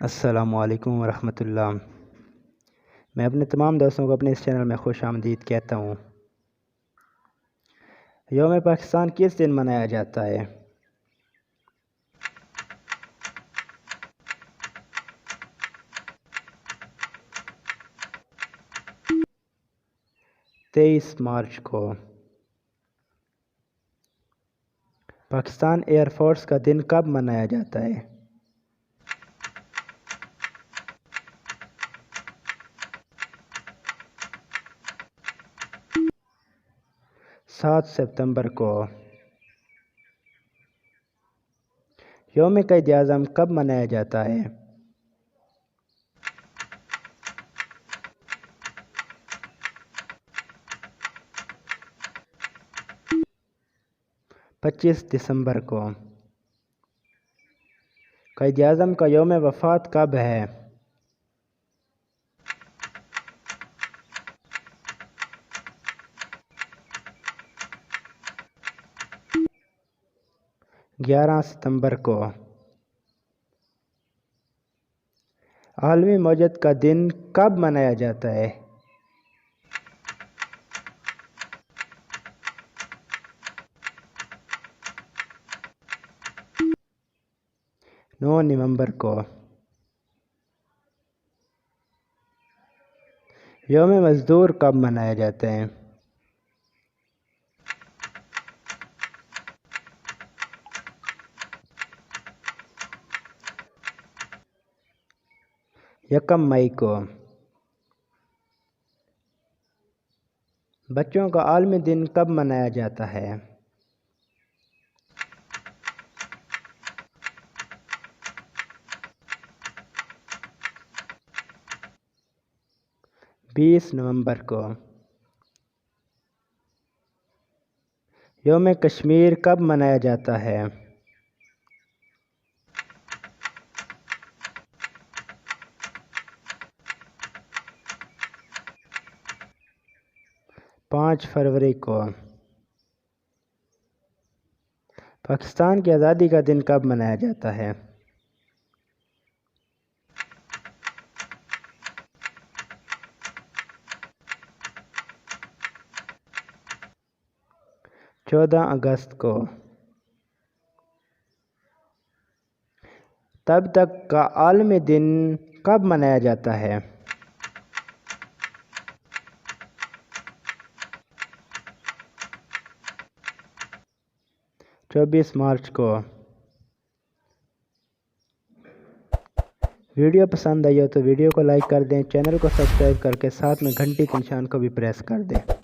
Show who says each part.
Speaker 1: السلام علیکم ورحمۃ اللہ۔ میں اپنے تمام دوستوں کو اپنے اس چینل میں خوش آمدید کہتا ہوں۔ یوم پاکستان کس دن منایا جاتا ہے؟ تیئیس مارچ کو۔ پاکستان ایئر فورس کا دن کب منایا جاتا ہے؟ 7 ستمبر کو۔ یوم قائد اعظم کب منایا جاتا ہے؟ 25 دسمبر کو۔ قائد اعظم کا یوم وفات کب ہے؟ 11 ستمبر کو۔ عالمی موجود کا دن کب منایا جاتا ہے؟ 9 نومبر کو۔ یوم مزدور کب منایا جاتا ہے؟ 1 مئی کو۔ بچوں کا عالمی دن کب منایا جاتا ہے؟ 20 نومبر کو۔ یوم کشمیر کب منایا جاتا ہے؟ 5 فروری کو۔ پاکستان کی آزادی کا دن کب منایا جاتا ہے؟ 14 اگست کو۔ تب تک کا عالمی دن کب منایا جاتا ہے؟ 24 مارچ کو۔ ویڈیو پسند آئی ہو تو ویڈیو کو لائک کر دیں، چینل کو سبسکرائب کر کے ساتھ میں گھنٹی کے نشان کو بھی پریس کر دیں۔